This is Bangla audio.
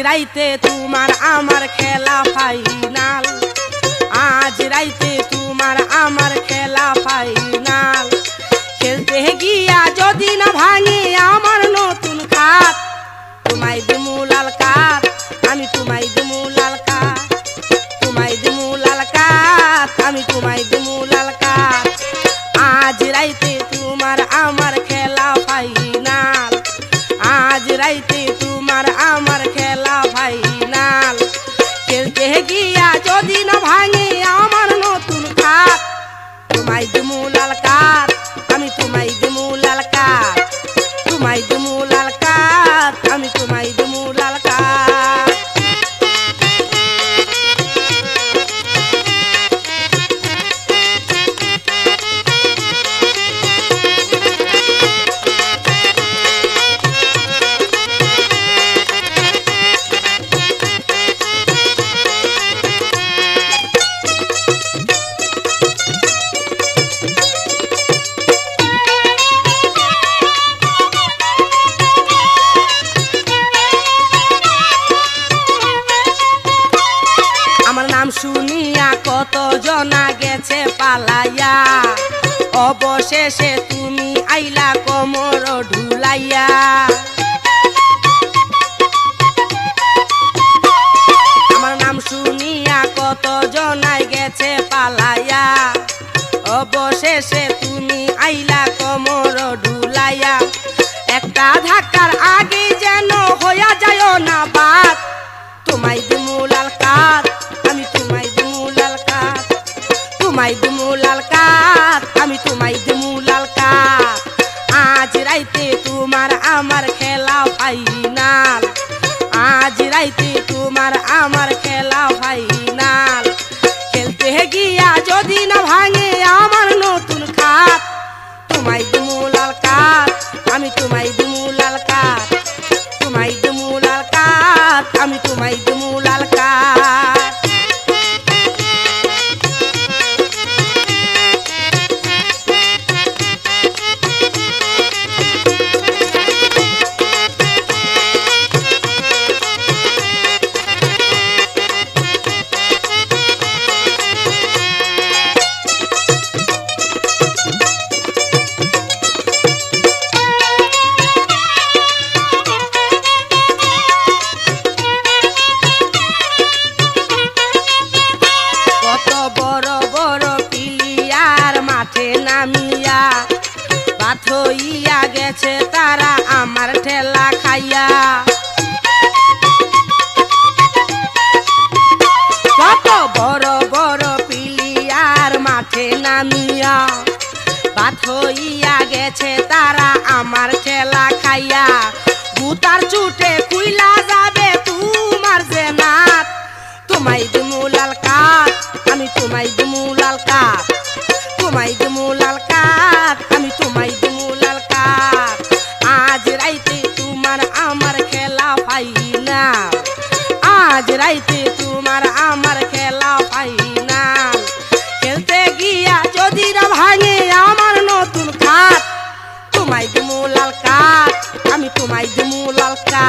রাইতে তোমার আমার খেলা ফাইনাল, আজ রাইতে তোমার আমার খেলা ফাইনাল। খেলতে গিয়া যদি না ভাঙে আমার নতুন খাট, তোমায় দিমু লাল কাঠ, আমি তোমায় দিমু লাল কাঠ, তোমায় দিমু লাল কাঠ, আমি তোমায় দিমু লাল কাঠ। আজ রাইতে তোমার আমার খেলা ফাইনাল, আজ রাইতে তোমার আমার খেলা ফাইনাল। খেলতে গিয়া যদি না ভাঙে আমার নতুন খাট, তোমায় দিমু লাল কাঠ, আমি তোমায় দিমু লাল কাঠ, তোমায় দিমু লাল কাঠ, আমি তোমায় দিমু লাল কাঠ। শুনিয়া কত জনা গেছে পালাইয়া, অবশেষে তুমি আইলা কোমর ঢুলাইয়া। আমার নাম শুনিয়া কত জনাই গেছে পালাইয়া, অবশেষে তুমি আইলা কোমর ঢুলাইয়া। একটা ধাক্কার আগে যেন হইয়া যায় না বাদ, তোমায় দিমু লাল কাঠ, আমি তোমায় দিমু লাল কাঠ, তোমায় দিমু লাল কাঠ, আমি তোমায় দিমু লাল কাঠ। আজ রাইতে তোমার আমার খেলা ফাইনাল, আজ রাইতে তোমার আমার খেলা ফাইনাল। খেলতে গিয়া যদি না ভাঙে আমার নতুন খাট, তোমায় দিমু লাল কাঠ, আমি তোমায় দিমু লাল কাঠ, তোমায় দিমু লাল কাঠ, আমি তোমায় দিমু লাল কাঠ। নামিয়া বাত হইয়া গেছে তারা আমার ঠেলা খাইয়া। কত বড় বড় পিলিয়ার মাঠে নামিয়া বাত হইয়া গেছে তারা আমার ঠেলা খাইয়া। ভূতার চুটে কুইলা যাবে তোমার যে নাট, তোমায় দিমু লাল কাঠ, আমি তোমায় দিমু লাল কাঠ, তোমায় দিমু লাল কাঠ, আমি তোমায় দিমু লাল কাঠ। আজ রাইতে তোমার আমার খেলা ফাইনাল, আজ রাইতে তোমার আমার খেলা ফাইনাল। খেলতে গিয়া যদি না ভাঙে আমার নতুন খাট, তোমায় দিমু লাল কাঠ, আমি তোমায় দিমু লাল কাঠ।